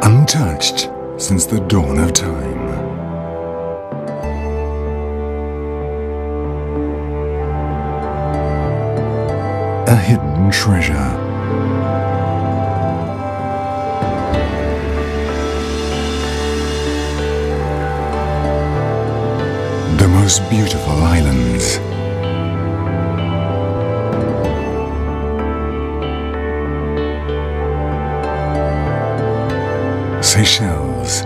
Untouched since the dawn of time. A hidden treasure. The most beautiful islands. Seychelles,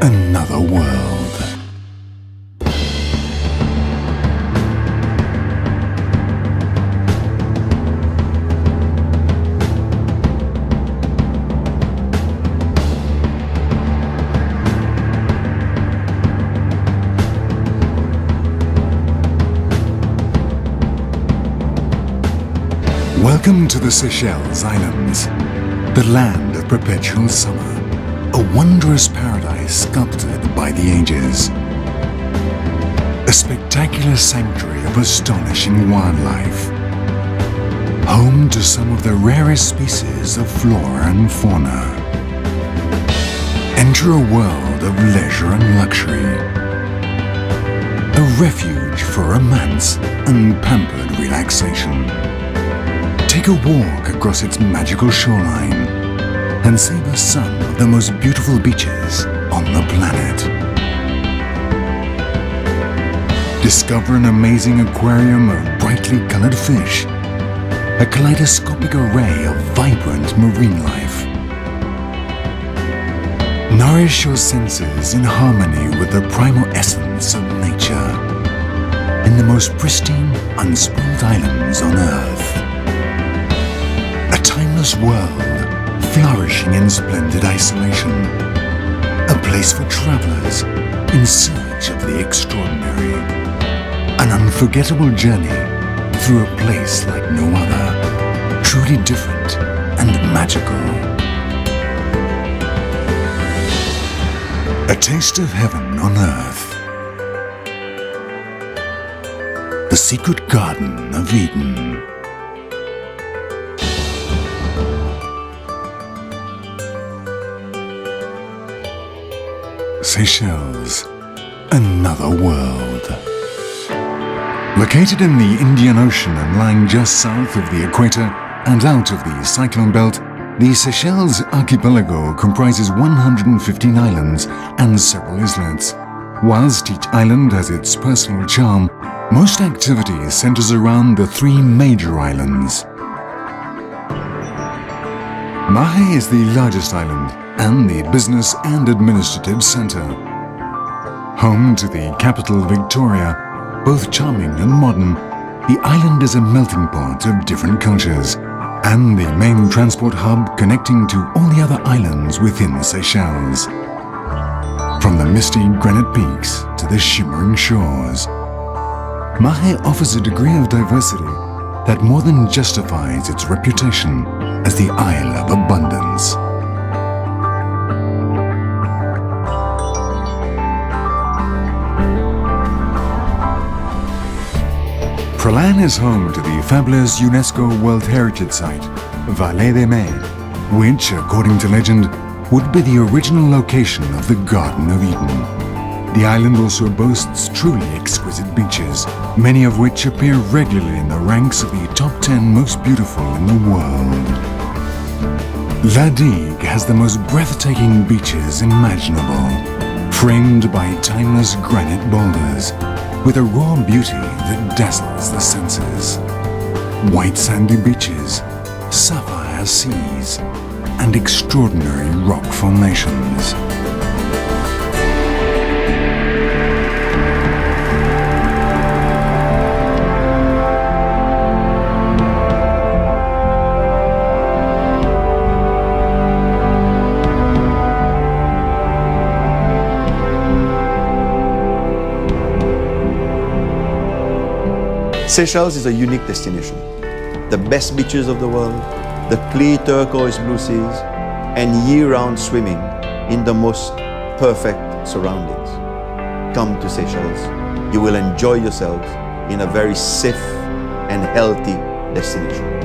another world. Welcome to the Seychelles Islands, the land of perpetual summer. A wondrous paradise sculpted by the ages. A spectacular sanctuary of astonishing wildlife. Home to some of the rarest species of flora and fauna. Enter a world of leisure and luxury. A refuge for romance and pampered relaxation. Take a walk across its magical shoreline and savor some of the most beautiful beaches on the planet. Discover an amazing aquarium of brightly colored fish, a kaleidoscopic array of vibrant marine life. Nourish your senses in harmony with the primal essence of nature in the most pristine, unspoiled islands on Earth. A timeless world flourishing in splendid isolation. A place for travelers in search of the extraordinary. An unforgettable journey through a place like no other. Truly different and magical. A taste of heaven on earth. The secret garden of Eden. Seychelles, another world. Located in the Indian Ocean and lying just south of the equator and out of the cyclone belt, the Seychelles archipelago comprises 115 islands and several islets. Whilst each island has its personal charm, most activity centers around the three major islands. Mahe is the largest island and the business and administrative center. Home to the capital Victoria, both charming and modern, the island is a melting pot of different cultures and the main transport hub connecting to all the other islands within Seychelles. From the misty granite peaks to the shimmering shores, Mahe offers a degree of diversity that more than justifies its reputation as the Isle of Abundance. Pralan is home to the fabulous UNESCO World Heritage Site, Vallée des Mers, which, according to legend, would be the original location of the Garden of Eden. The island also boasts truly exquisite beaches, many of which appear regularly in the ranks of the top 10 most beautiful in the world. La Digue has the most breathtaking beaches imaginable, framed by timeless granite boulders, with a raw beauty that dazzles the senses. White sandy beaches, sapphire seas, and extraordinary rock formations. Seychelles is a unique destination. The best beaches of the world, the clear turquoise blue seas, and year-round swimming in the most perfect surroundings. Come to Seychelles. You will enjoy yourselves in a very safe and healthy destination.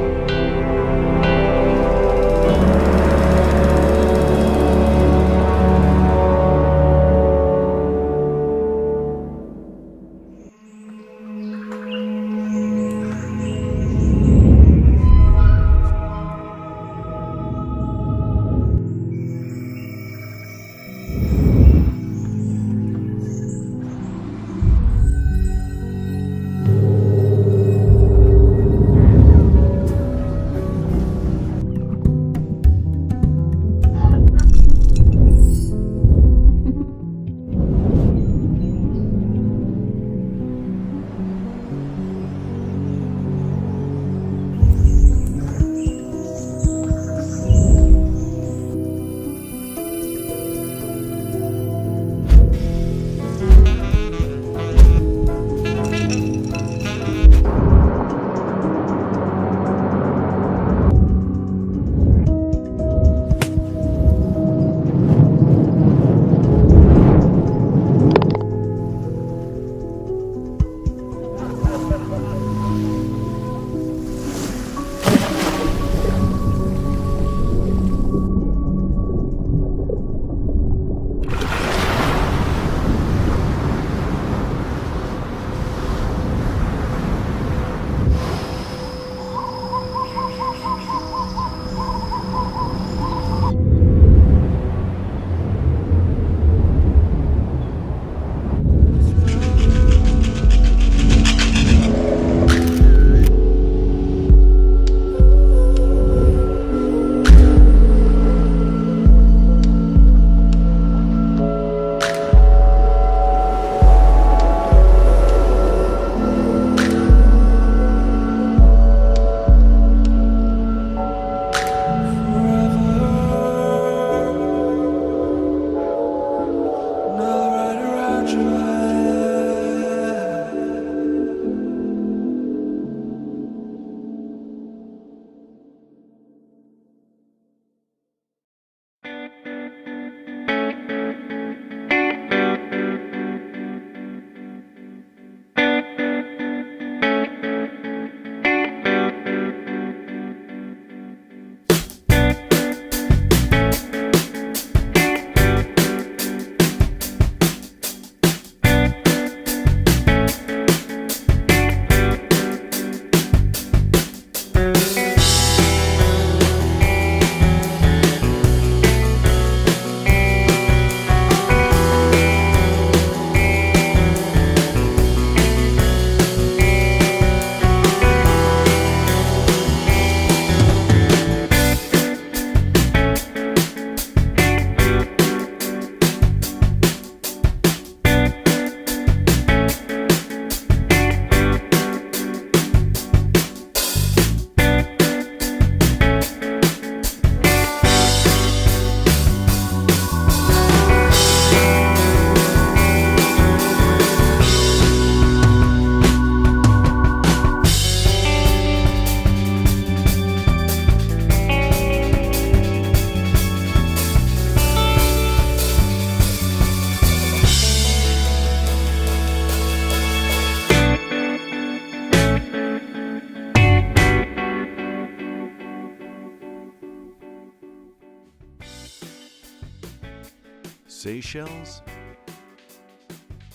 Seychelles?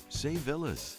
Say villas.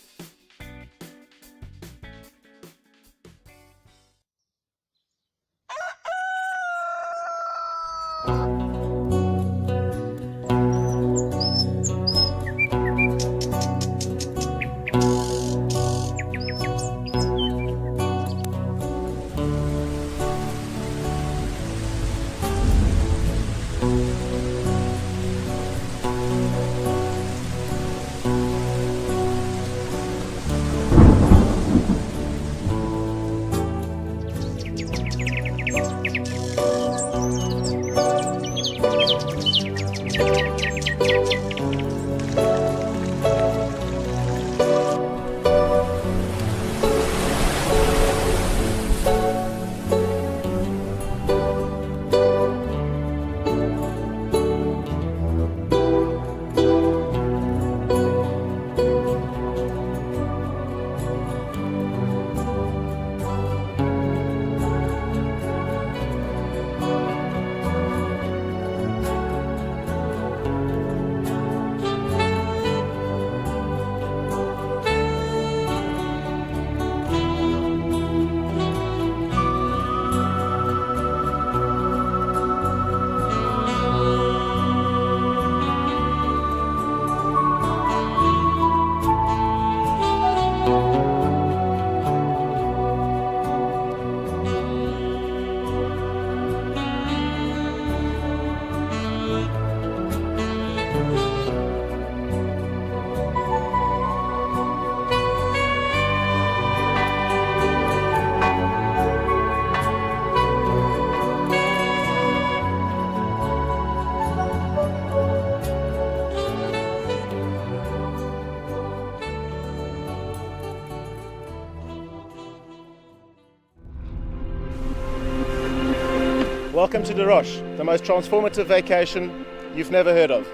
Welcome to De Roche, the most transformative vacation you've never heard of.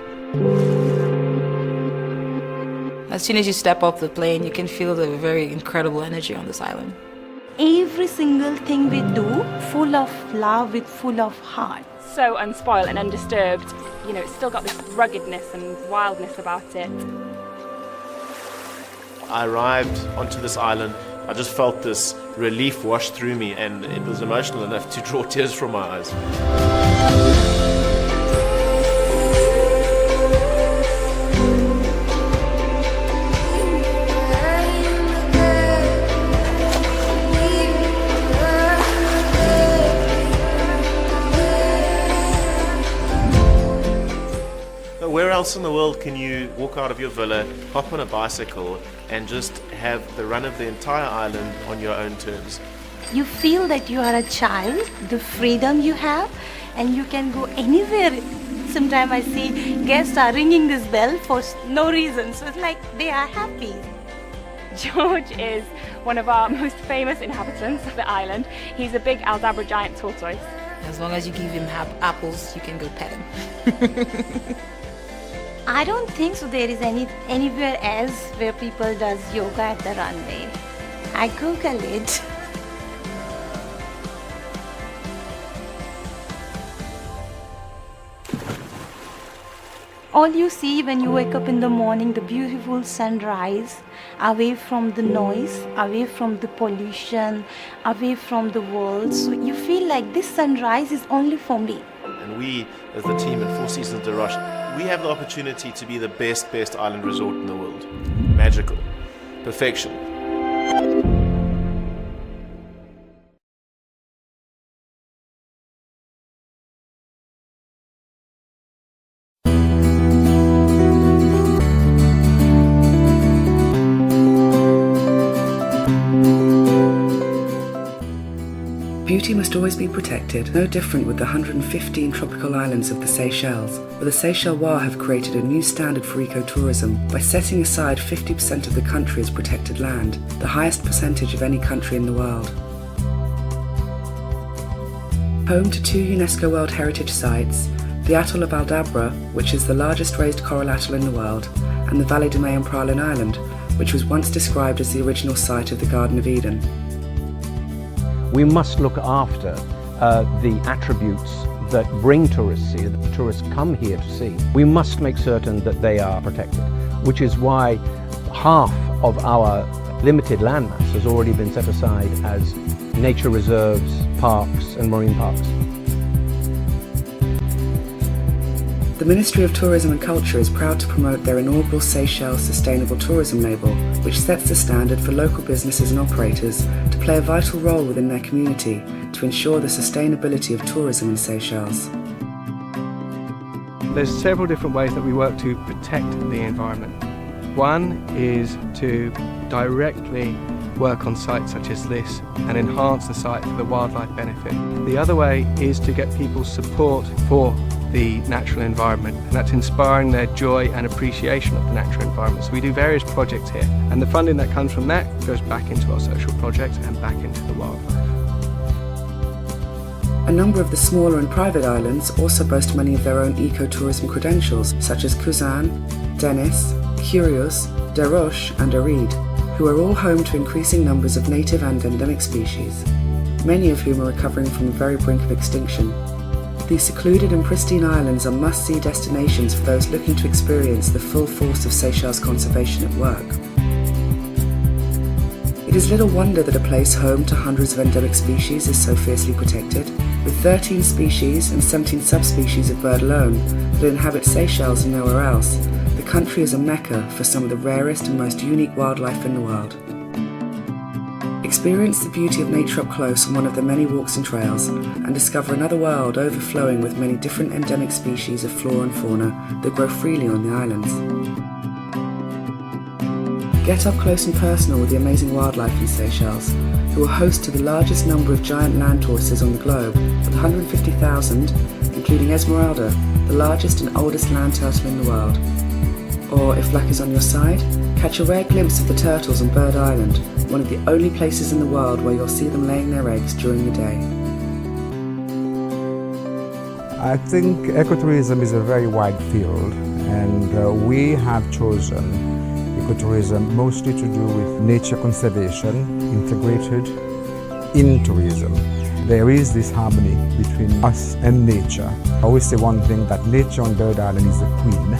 As soon as you step off the plane, you can feel the very incredible energy on this island. Every single thing we do, full of love, with full of heart. So unspoiled and undisturbed, you know, it's still got this ruggedness and wildness about it. I arrived onto this island, I just felt this relief wash through me, and it was emotional enough to draw tears from my eyes. Where else in the world can you walk out of your villa, hop on a bicycle, and just have the run of the entire island on your own terms? You feel that you are a child, the freedom you have, and you can go anywhere. Sometimes I see guests are ringing this bell for no reason, so it's like they are happy. George is one of our most famous inhabitants of the island. He's a big Aldabra giant tortoise. As long as you give him apples, you can go pet him. I don't think so there is anywhere else where people does yoga at the runway. I Google it. All you see when you wake up in the morning, the beautiful sunrise, away from the noise, away from the pollution, away from the world. So you feel like this sunrise is only for me. And we, as the team at Four Seasons De Roche, we have the opportunity to be the best island resort in the world. Magical. Perfection. Beauty must always be protected, no different with the 115 tropical islands of the Seychelles, where the Seychellois have created a new standard for ecotourism by setting aside 50% of the country as protected land, the highest percentage of any country in the world. Home to 2 UNESCO World Heritage Sites, the Atoll of Aldabra, which is the largest raised coral atoll in the world, and the Valley de Mai and Pralin Island, which was once described as the original site of the Garden of Eden. We must look after the attributes that bring tourists here, that tourists come here to see, we must make certain that they are protected, which is why half of our limited landmass has already been set aside as nature reserves, parks and marine parks. The Ministry of Tourism and Culture is proud to promote their inaugural Seychelles Sustainable Tourism label, which sets the standard for local businesses and operators to play a vital role within their community to ensure the sustainability of tourism in Seychelles. There's several different ways that we work to protect the environment. One is to directly work on sites such as this and enhance the site for the wildlife benefit. The other way is to get people's support for the natural environment, and that's inspiring their joy and appreciation of the natural environment. So we do various projects here, and the funding that comes from that goes back into our social projects and back into the wildlife. A number of the smaller and private islands also boast many of their own ecotourism credentials, such as Kuzan, Denis, Curious, Desroches and Arid, who are all home to increasing numbers of native and endemic species, many of whom are recovering from the very brink of extinction. These secluded and pristine islands are must-see destinations for those looking to experience the full force of Seychelles conservation at work. It is little wonder that a place home to hundreds of endemic species is so fiercely protected, with 13 species and 17 subspecies of bird alone that inhabit Seychelles and nowhere else. The country is a mecca for some of the rarest and most unique wildlife in the world. Experience the beauty of nature up close on one of the many walks and trails, and discover another world overflowing with many different endemic species of flora and fauna that grow freely on the islands. Get up close and personal with the amazing wildlife in Seychelles, who are host to the largest number of giant land tortoises on the globe, with 150,000, including Esmeralda, the largest and oldest land turtle in the world. Or, if luck is on your side, catch a rare glimpse of the turtles on Bird Island, one of the only places in the world where you'll see them laying their eggs during the day. I think ecotourism is a very wide field, and we have chosen ecotourism mostly to do with nature conservation integrated in tourism. There is this harmony between us and nature. I always say one thing, that nature on Bird Island is the queen,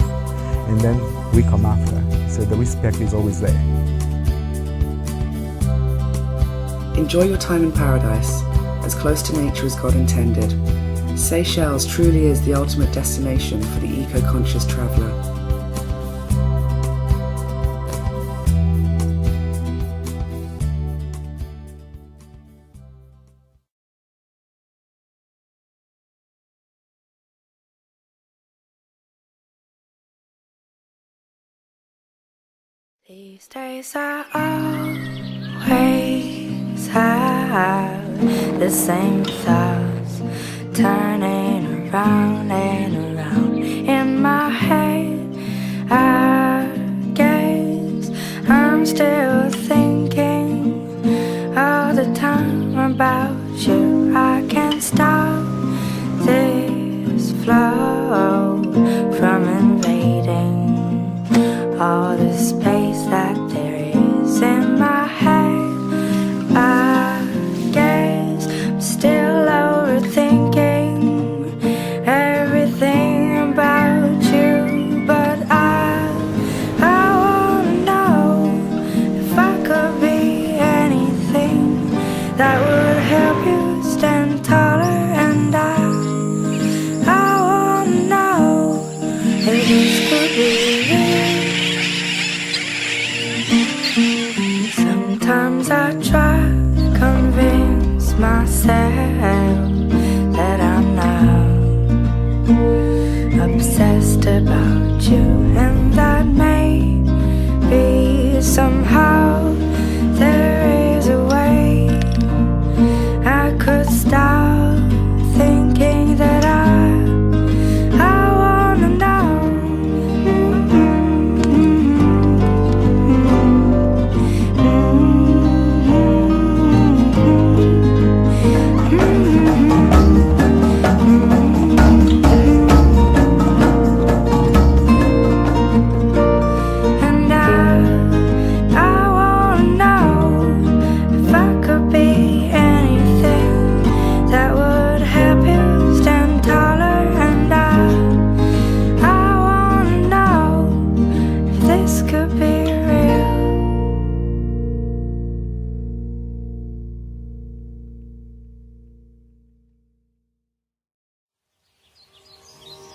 and then we come after. So the respect is always there. Enjoy your time in paradise, as close to nature as God intended. Seychelles truly is the ultimate destination for the eco-conscious traveller. These days I always have the same thoughts turning around and around in my head. I guess I'm still thinking all the time about you. I can't stop this flow from invading all the space that there is in my head. I guess I'm still overthinking everything about you, but I wanna know if I could be anything that would help you stand taller, and I wanna know if this could be you. Sometimes I try to convince myself that I'm not obsessed about you, and that maybe somehow there is a way I could stop thinking that I wanna know.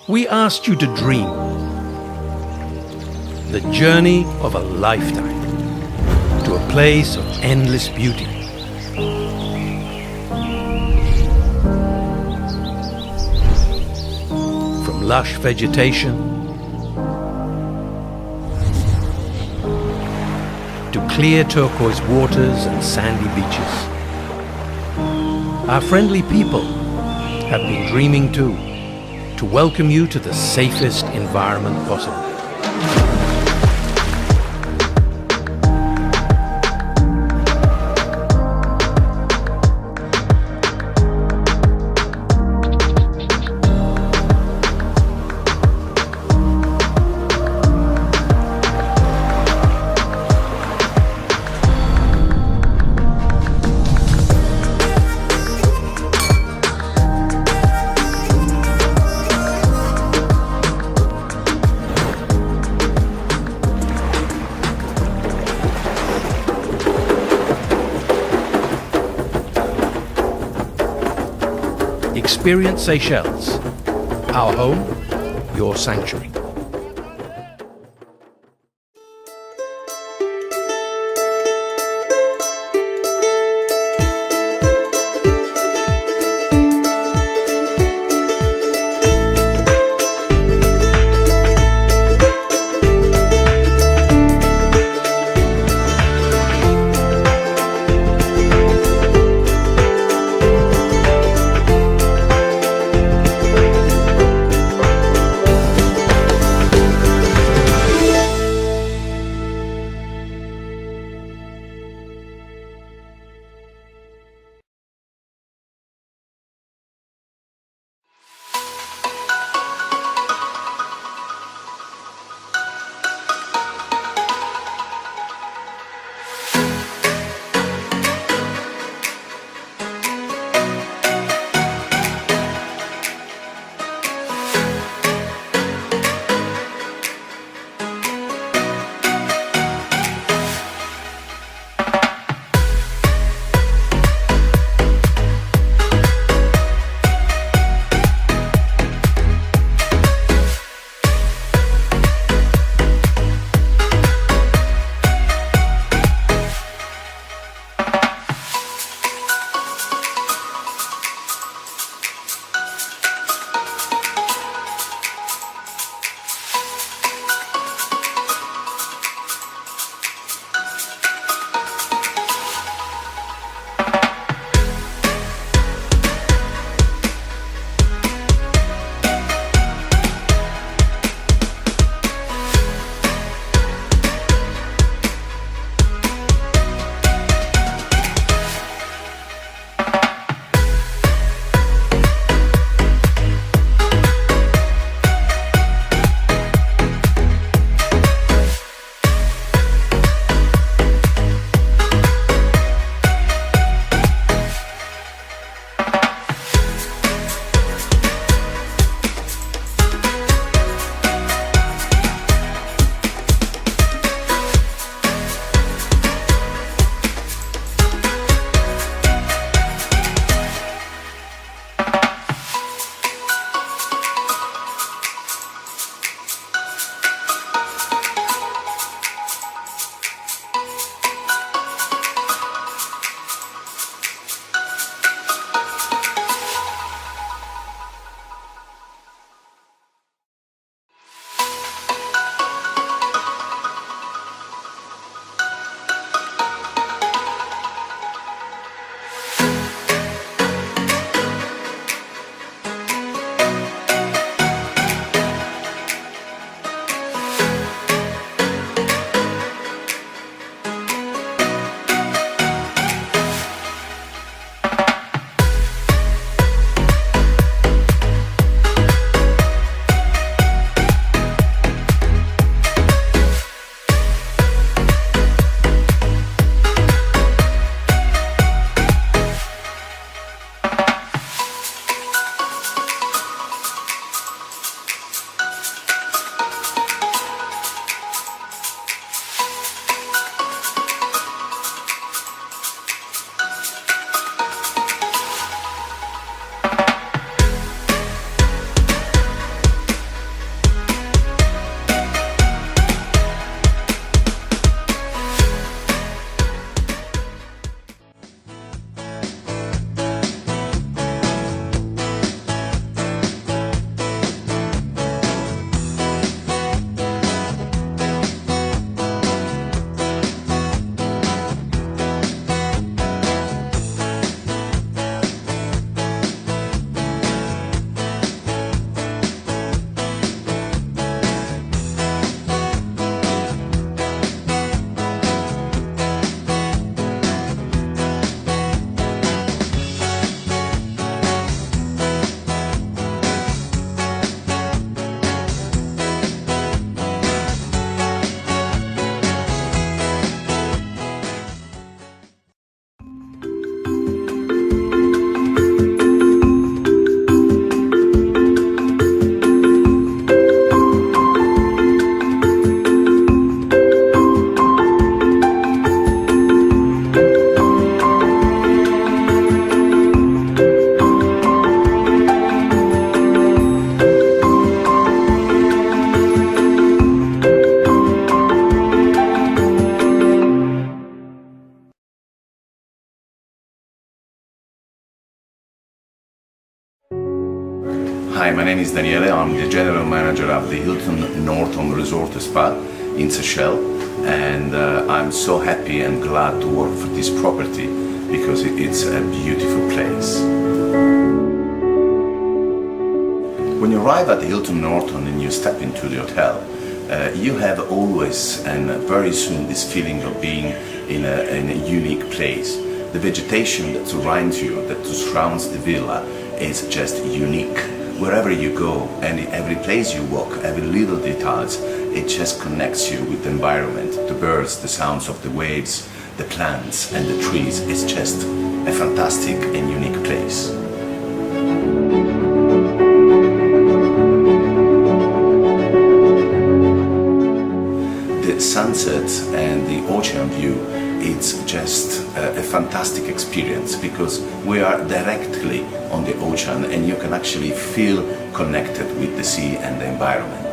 we asked you to dream. The journey of a lifetime to a place of endless beauty. From lush vegetation to clear turquoise waters and sandy beaches. Our friendly people have been dreaming too, to welcome you to the safest environment possible. Experience Seychelles, our home, your sanctuary. my name is Daniele. I'm the general manager of the Hilton Norton Resort Spa in Seychelles, and I'm so happy and glad to work for this property because it's a beautiful place. When you arrive at the Hilton Norton and you step into the hotel, you have always and very soon this feeling of being in a unique place. The vegetation that surrounds you, that surrounds the villa, is just unique. Wherever you go and every place you walk, every little details, it just connects you with the environment, the birds, the sounds of the waves, the plants and the trees. It's just a fantastic and unique place. The sunset and the ocean view, it's just a fantastic experience because we are directly on the ocean and you can actually feel connected with the sea and the environment.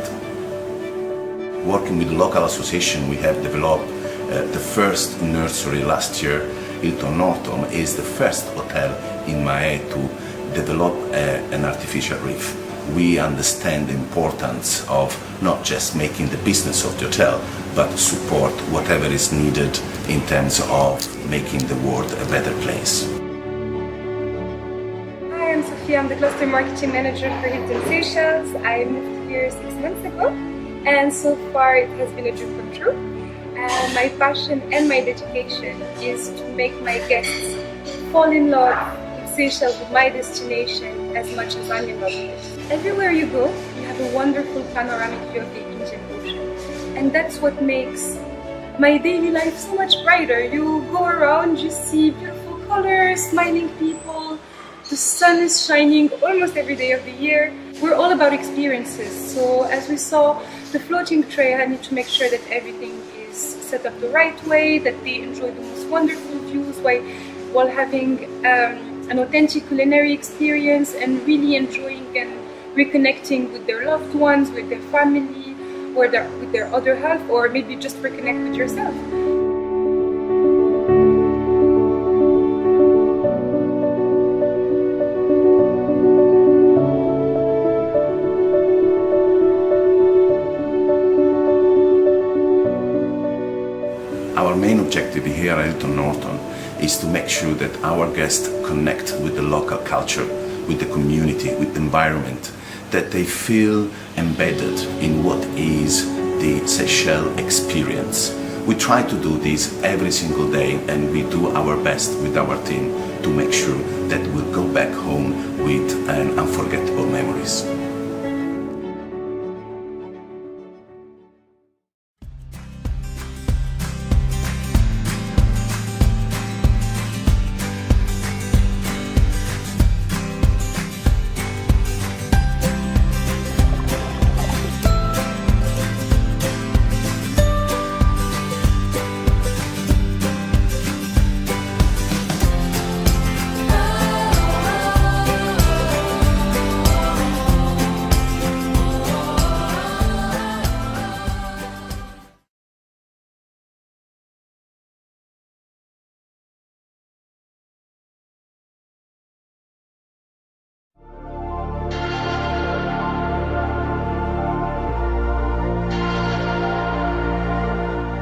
Working with the local association, we have developed the first nursery last year. Hilton Norton is the first hotel in Mahé to develop an artificial reef. We understand the importance of not just making the business of the hotel, but support whatever is needed in terms of making the world a better place. Hi, I'm Sophia. I'm the Cluster Marketing Manager for Hilton Seychelles. I moved here 6 months ago, and so far it has been a dream come true. And my passion and my dedication is to make my guests fall in love with Seychelles, with my destination, as much as I'm in love with it. Everywhere you go, you have a wonderful panoramic view of the Indian Ocean. And that's what makes my daily life so much brighter. You go around, you see beautiful colors, smiling people, the sun is shining almost every day of the year. We're all about experiences. So as we saw the floating tray, I need to make sure that everything is set up the right way, that they enjoy the most wonderful views while having an authentic culinary experience and really enjoying and reconnecting with their loved ones, with their family, or with their other half, or maybe just reconnect with yourself. Our main objective here at Hilton Norton is to make sure that our guests connect with the local culture, with the community, with the environment, that they feel embedded in what is the Seychelles experience. We try to do this every single day and we do our best with our team to make sure that we'll go back home with unforgettable memories.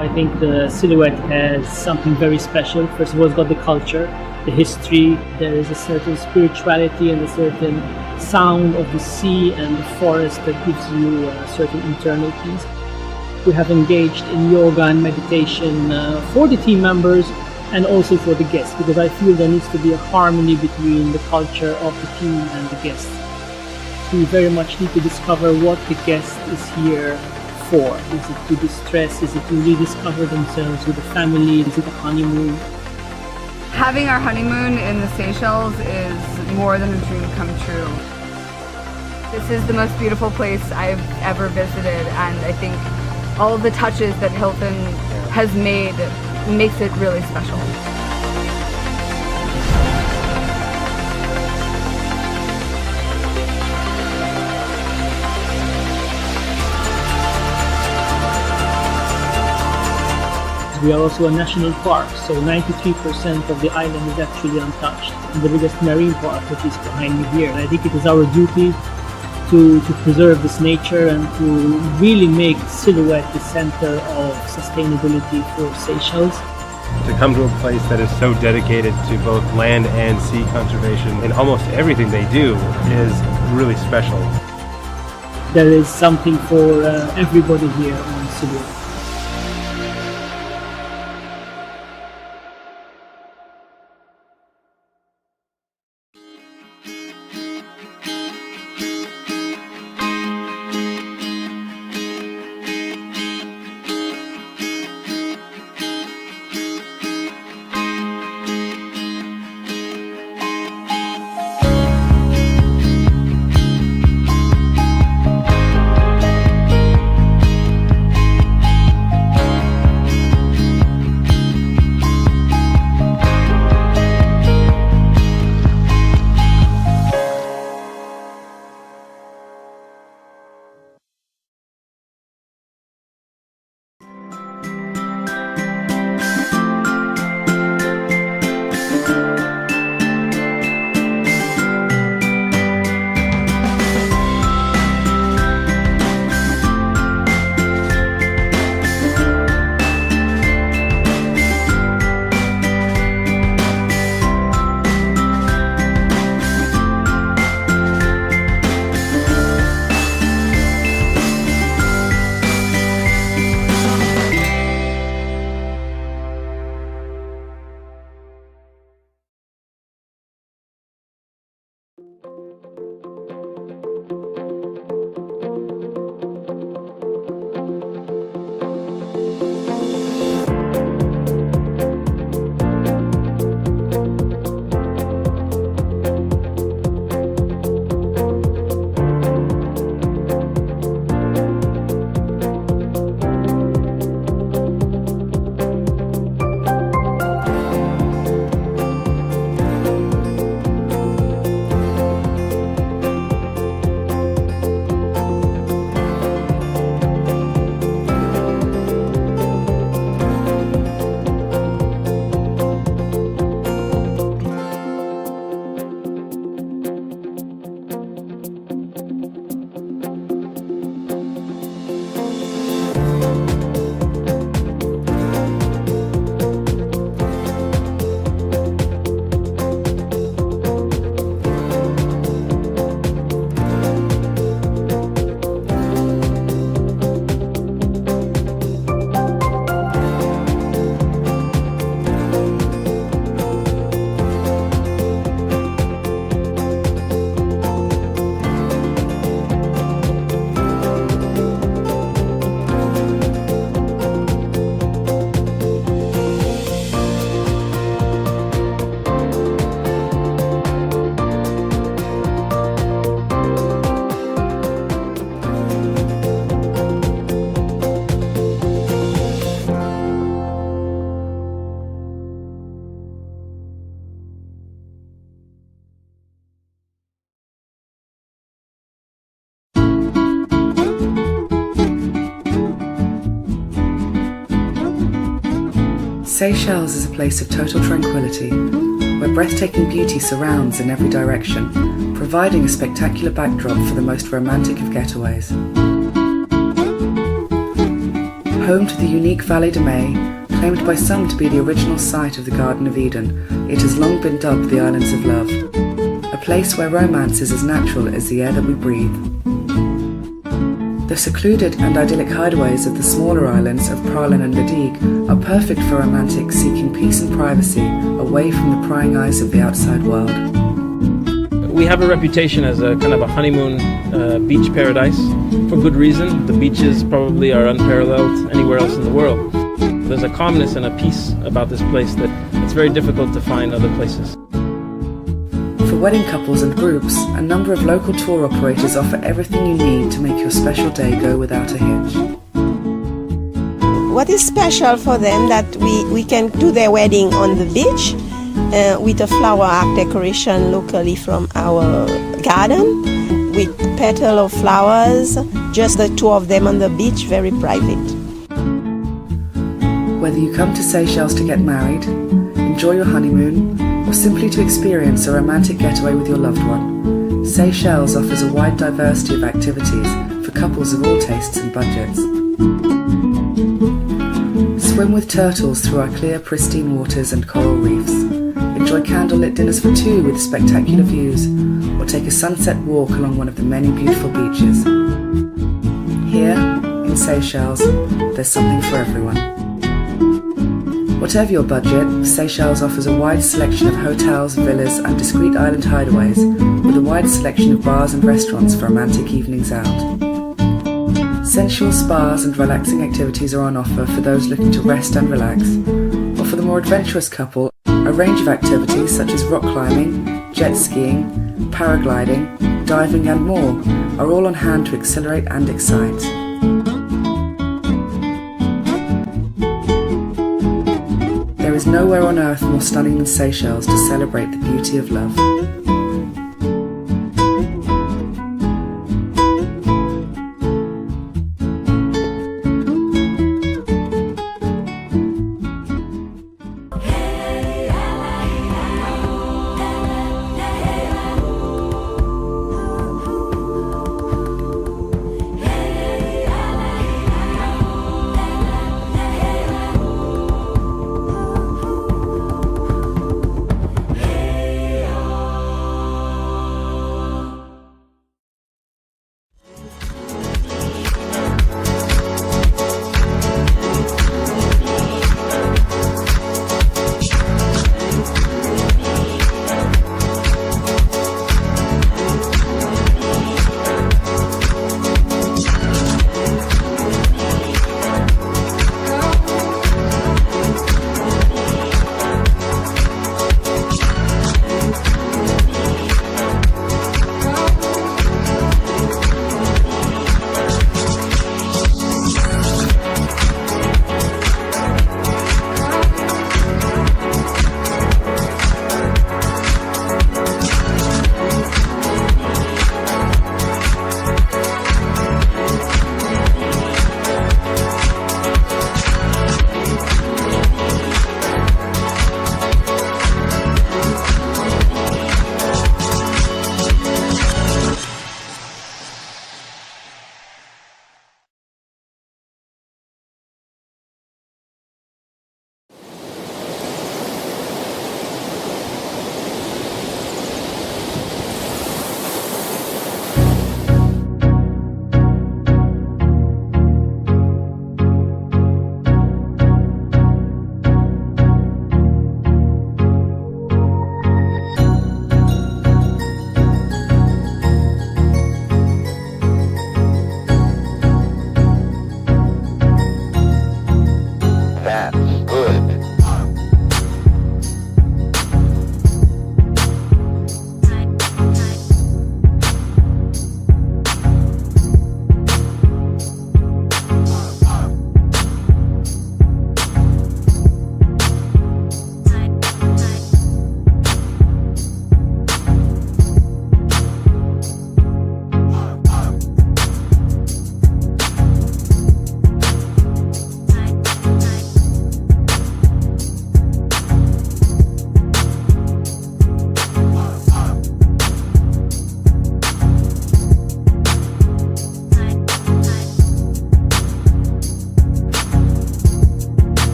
I think the silhouette has something very special. First of all, it's got the culture, the history. There is a certain spirituality and a certain sound of the sea and the forest that gives you a certain internal peace. We have engaged in yoga and meditation for the team members and also for the guests, because I feel there needs to be a harmony between the culture of the team and the guests. We very much need to discover what the guest is here for. Is it to distress? Is it to rediscover themselves with the family? Is it a honeymoon? Having our honeymoon in the Seychelles is more than a dream come true. This is the most beautiful place I've ever visited, and I think all of the touches that Hilton has made makes it really special. We are also a national park, so 93% of the island is actually untouched. And the biggest marine park, which is behind me here. And I think it is our duty to preserve this nature and to really make Silhouette the center of sustainability for Seychelles. To come to a place that is so dedicated to both land and sea conservation in almost everything they do is really special. There is something for everybody here on Silhouette. Seychelles is a place of total tranquility, where breathtaking beauty surrounds in every direction, providing a spectacular backdrop for the most romantic of getaways. Home to the unique Vallée de Mai, claimed by some to be the original site of the Garden of Eden, it has long been dubbed the Islands of Love, a place where romance is as natural as the air that we breathe. The secluded and idyllic hideaways of the smaller islands of Praslin and Ladigue are perfect for romantics seeking peace and privacy away from the prying eyes of the outside world. We have a reputation as a kind of a honeymoon beach paradise, for good reason. The beaches probably are unparalleled anywhere else in the world. There's a calmness and a peace about this place that it's very difficult to find other places. For wedding couples and groups, a number of local tour operators offer everything you need to make your special day go without a hitch. What is special for them that we can do their wedding on the beach with a flower arch decoration locally from our garden, with petal of flowers, just the two of them on the beach, very private. Whether you come to Seychelles to get married, enjoy your honeymoon, or simply to experience a romantic getaway with your loved one, Seychelles offers a wide diversity of activities for couples of all tastes and budgets. Swim with turtles through our clear, pristine waters and coral reefs. Enjoy candlelit dinners for two with spectacular views, or take a sunset walk along one of the many beautiful beaches. Here, in Seychelles, there's something for everyone. Whatever your budget, Seychelles offers a wide selection of hotels, villas and discreet island hideaways, with a wide selection of bars and restaurants for romantic evenings out. Sensual spas and relaxing activities are on offer for those looking to rest and relax, or for the more adventurous couple, a range of activities such as rock climbing, jet skiing, paragliding, diving and more are all on hand to accelerate and excite. There is nowhere on earth more stunning than Seychelles to celebrate the beauty of love.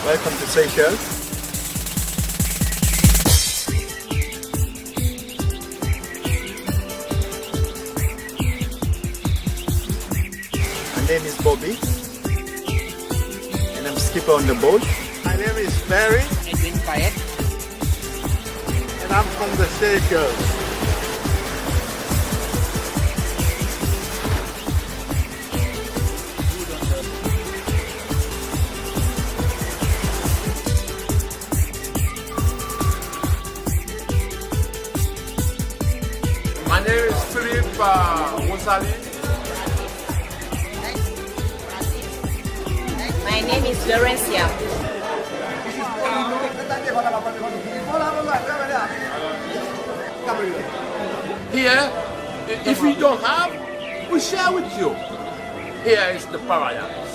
Welcome to Seychelles. My name is Bobby and I'm skipper on the boat. My name is Barry and I'm from the Seychelles. My name is Philippe Rosalie. My name is Laurencia. Here, if we don't have, we share with you. Here is the paradise.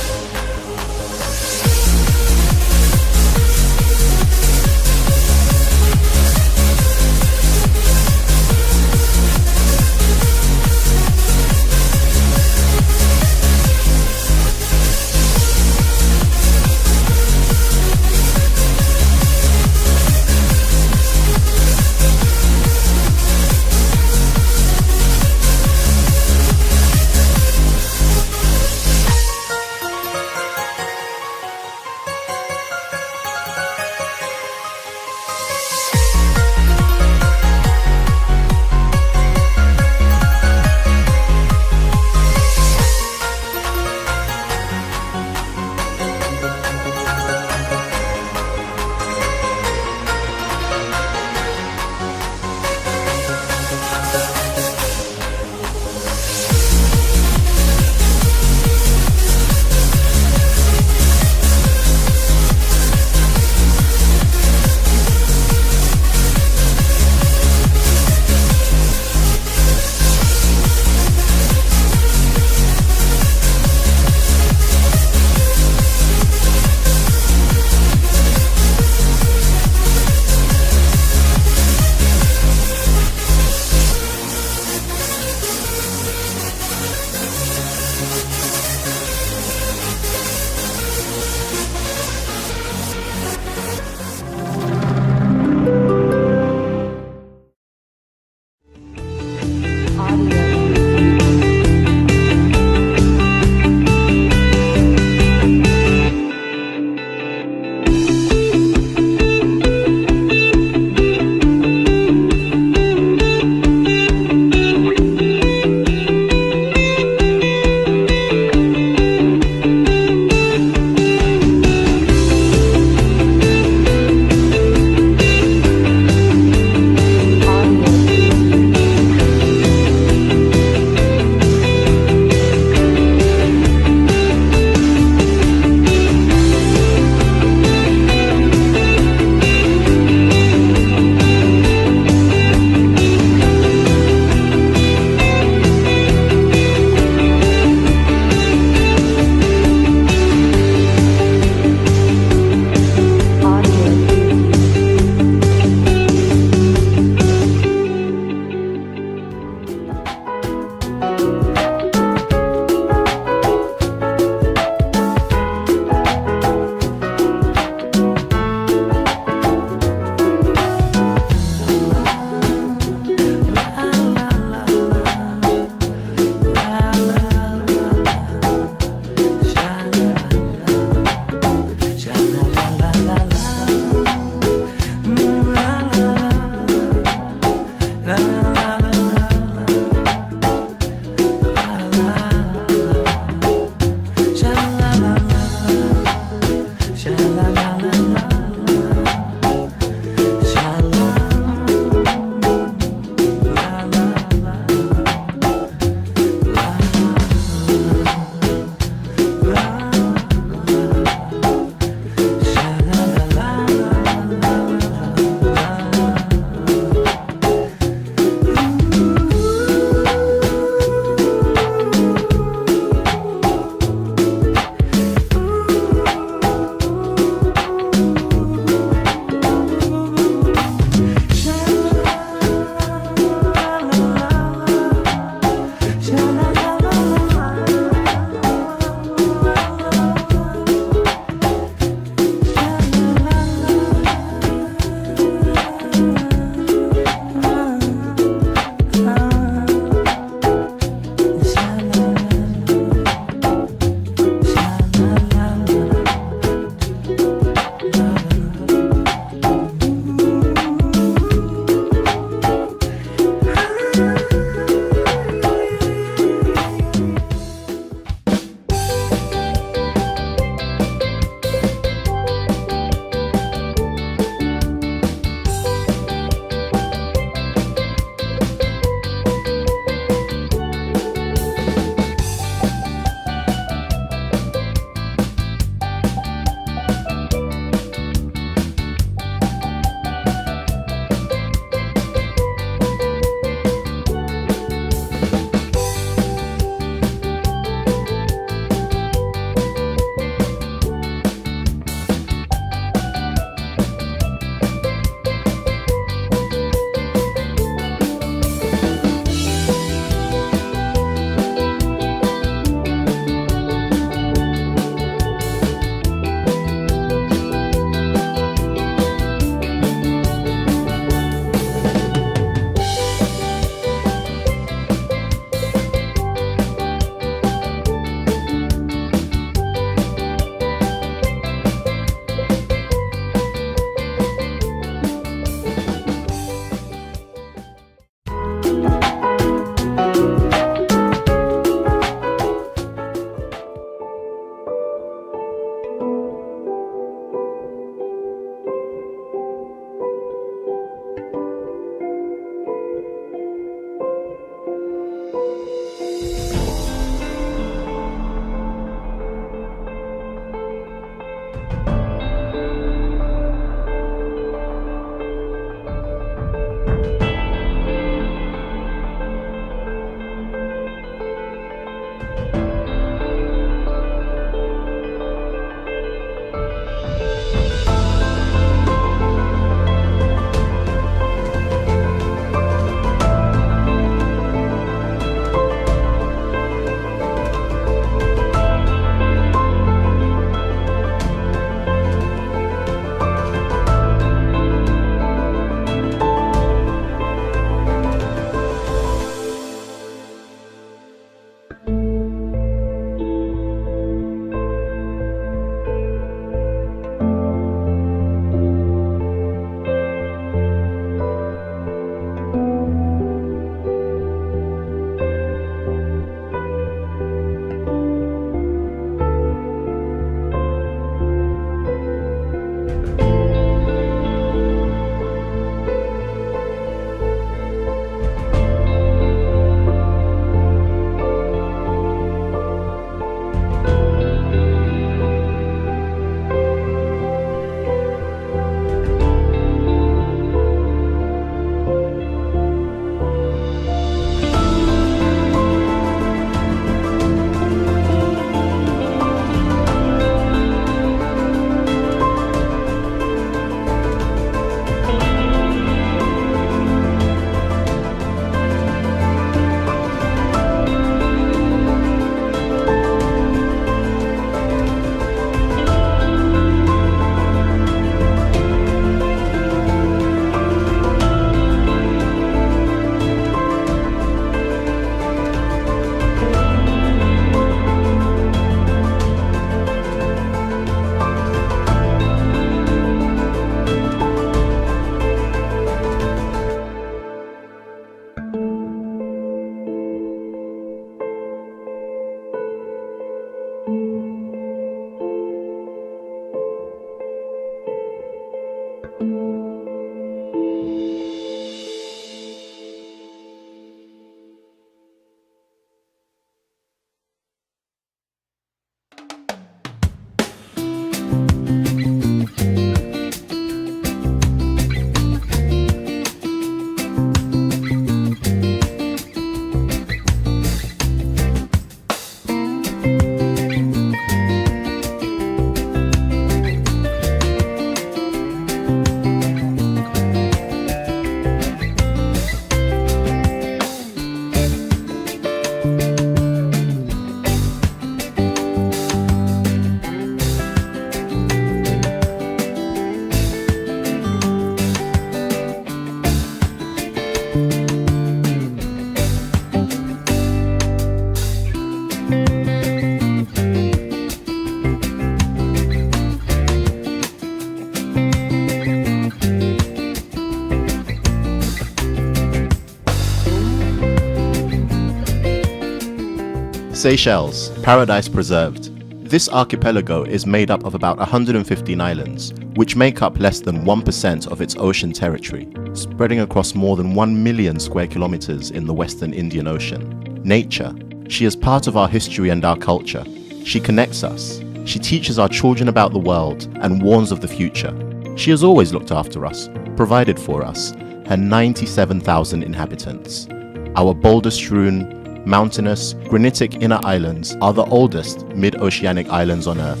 Seychelles, paradise preserved. This archipelago is made up of about 115 islands, which make up less than 1% of its ocean territory, spreading across more than 1 million square kilometers in the Western Indian Ocean. Nature, she is part of our history and our culture. She connects us. She teaches our children about the world and warns of the future. She has always looked after us, provided for us, her 97,000 inhabitants. Our boulder-strewn, mountainous, granitic inner islands are the oldest mid-oceanic islands on Earth.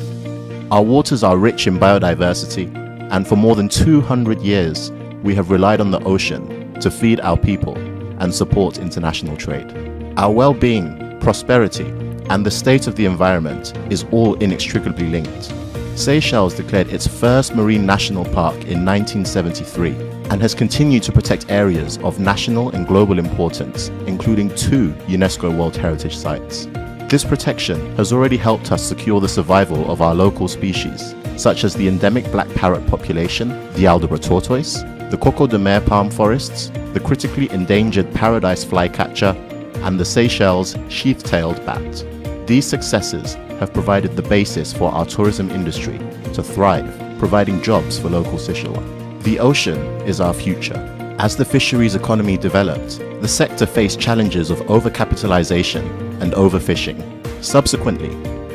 Our waters are rich in biodiversity, and for more than 200 years, we have relied on the ocean to feed our people and support international trade. Our well-being, prosperity, and the state of the environment is all inextricably linked. Seychelles declared its first marine national park in 1973 and has continued to protect areas of national and global importance, including 2 UNESCO World Heritage Sites. This protection has already helped us secure the survival of our local species, such as the endemic black parrot population, the Aldabra tortoise, the coco de mer palm forests, the critically endangered paradise flycatcher, and the Seychelles sheath-tailed bat. These successes have provided the basis for our tourism industry to thrive, providing jobs for local Seychellois. The ocean is our future. As the fisheries economy developed, the sector faced challenges of overcapitalization and overfishing. Subsequently,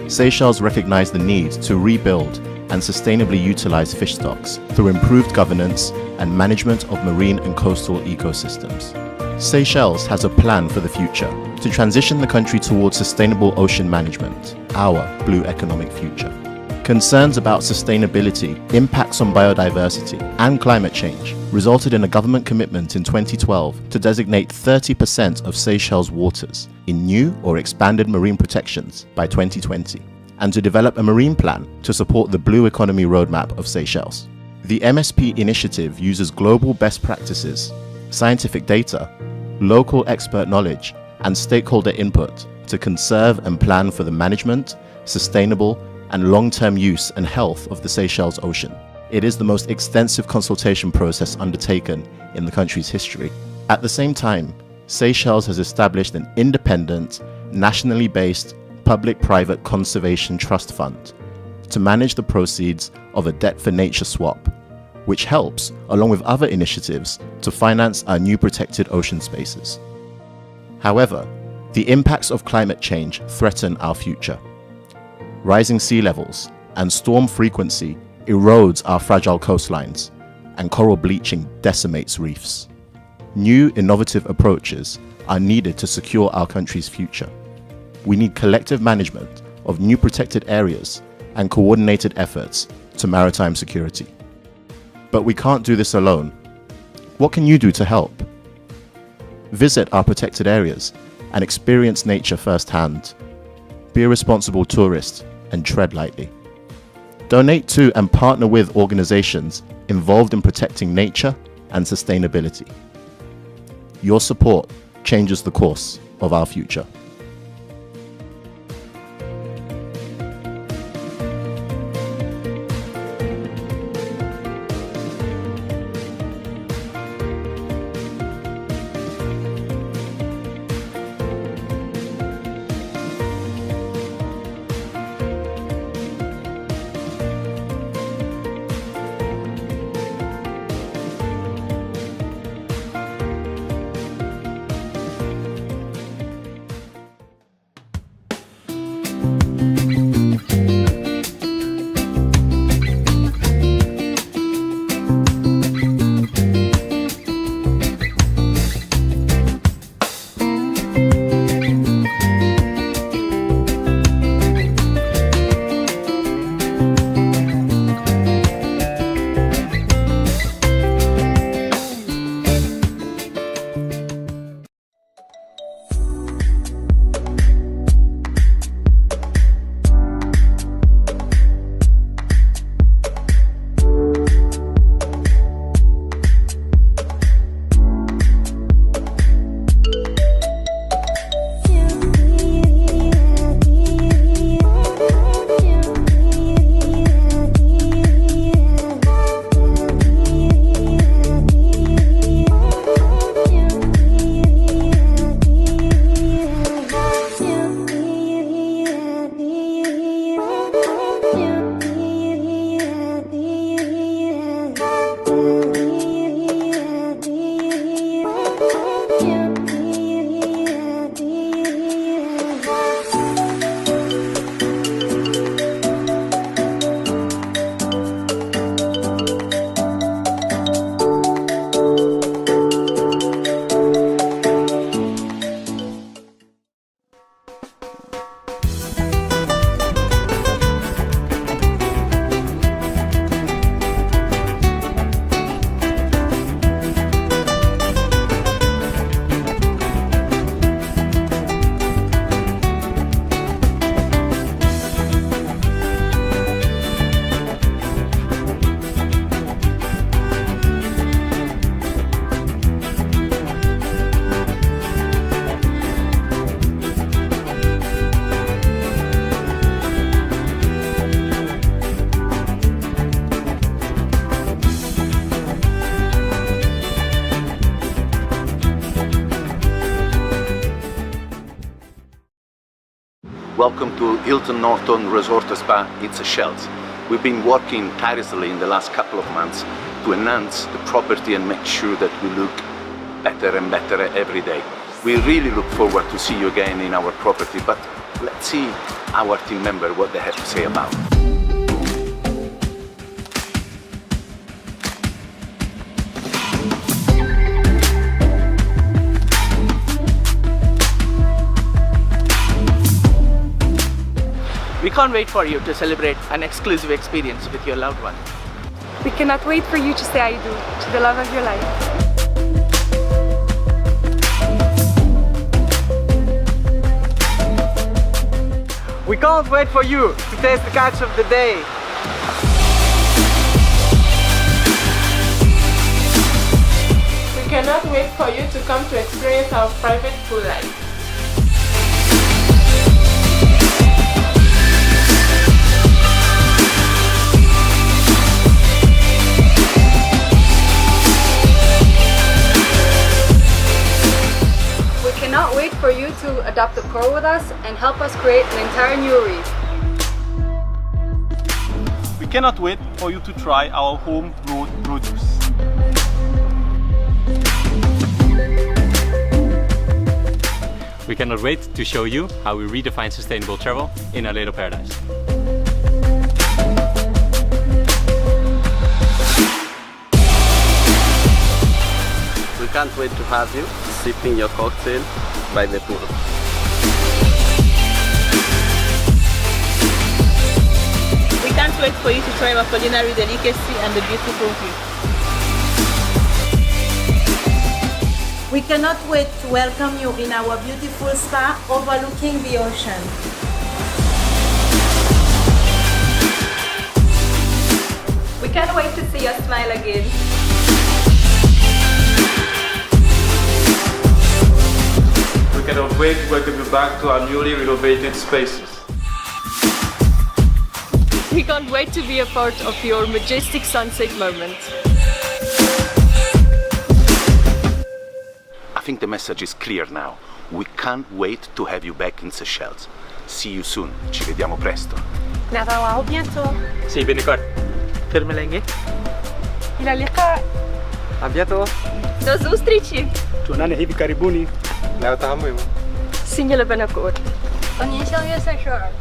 Seychelles recognized the need to rebuild and sustainably utilize fish stocks through improved governance and management of marine and coastal ecosystems. Seychelles has a plan for the future to transition the country towards sustainable ocean management, our blue economic future. Concerns about sustainability, impacts on biodiversity, and climate change resulted in a government commitment in 2012 to designate 30% of Seychelles' waters in new or expanded marine protections by 2020, and to develop a marine plan to support the Blue Economy Roadmap of Seychelles. The MSP initiative uses global best practices, scientific data, local expert knowledge, and stakeholder input to conserve and plan for the management, sustainable, and long-term use and health of the Seychelles Ocean. It is the most extensive consultation process undertaken in the country's history. At the same time, Seychelles has established an independent, nationally based, public-private conservation trust fund to manage the proceeds of a debt for nature swap, which helps, along with other initiatives, to finance our new protected ocean spaces. However, the impacts of climate change threaten our future. Rising sea levels and storm frequency erodes our fragile coastlines, and coral bleaching decimates reefs. New innovative approaches are needed to secure our country's future. We need collective management of new protected areas and coordinated efforts to maritime security. But we can't do this alone. What can you do to help? Visit our protected areas and experience nature firsthand. Be a responsible tourist and tread lightly. Donate to and partner with organizations involved in protecting nature and sustainability. Your support changes the course of our future. Welcome to Hilton Norton Resort Spa in Seychelles. We've been working tirelessly in the last couple of months to enhance the property and make sure that we look better and better every day. We really look forward to see you again in our property, but let's see our team member what they have to say about it. We can't wait for you to celebrate an exclusive experience with your loved one. We cannot wait for you to say I do to the love of your life. We can't wait for you to taste the catch of the day. We cannot wait for you to come to experience our private pool life. We cannot wait for you to adopt a pearl with us and help us create an entire new reef. We cannot wait for you to try our home-brewed produce. We cannot wait to show you how we redefine sustainable travel in our little paradise. We can't wait to have you sipping your cocktail by the pool. We can't wait for you to try our culinary delicacy and the beautiful view. We cannot wait to welcome you in our beautiful spa overlooking the ocean. We can't wait to see your smile again. We cannot wait to welcome you back to our newly renovated spaces. We can't wait to be a part of your majestic sunset moment. I think the message is clear now. We can't wait to have you back in Seychelles. See you soon. Ci vediamo presto. نتراء bientôt. See you in फिर मिलेंगे. إلى اللقاء. A bientôt. Do zустрічі. Tuonane hivi karibuni. Na utahamu. Signala Benacourt. 和您相约塞舌尔。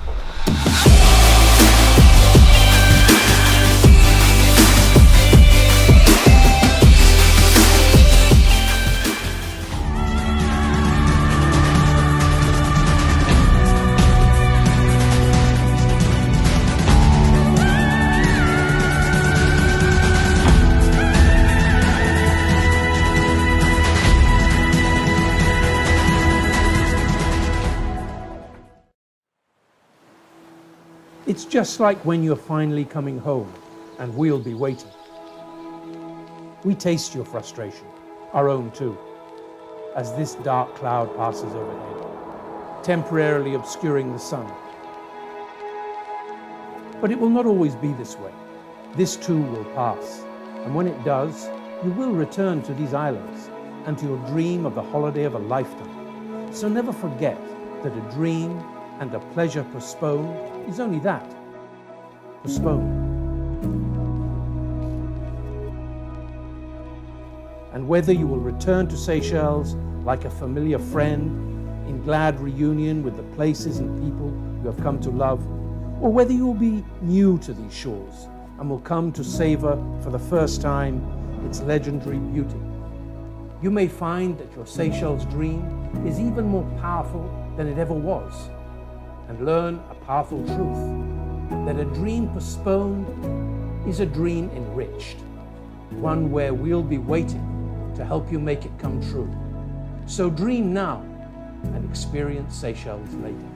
It's just like when you're finally coming home and we'll be waiting. We taste your frustration, our own too, as this dark cloud passes overhead, temporarily obscuring the sun. But it will not always be this way. This too will pass, and when it does, you will return to these islands and to your dream of the holiday of a lifetime. So never forget that a dream and a pleasure postponed is only that, postponed. And whether you will return to Seychelles like a familiar friend, in glad reunion with the places and people you have come to love, or whether you will be new to these shores and will come to savor for the first time its legendary beauty, you may find that your Seychelles dream is even more powerful than it ever was, and learn a powerful truth, that a dream postponed is a dream enriched, one where we'll be waiting to help you make it come true. So dream now and experience Seychelles later.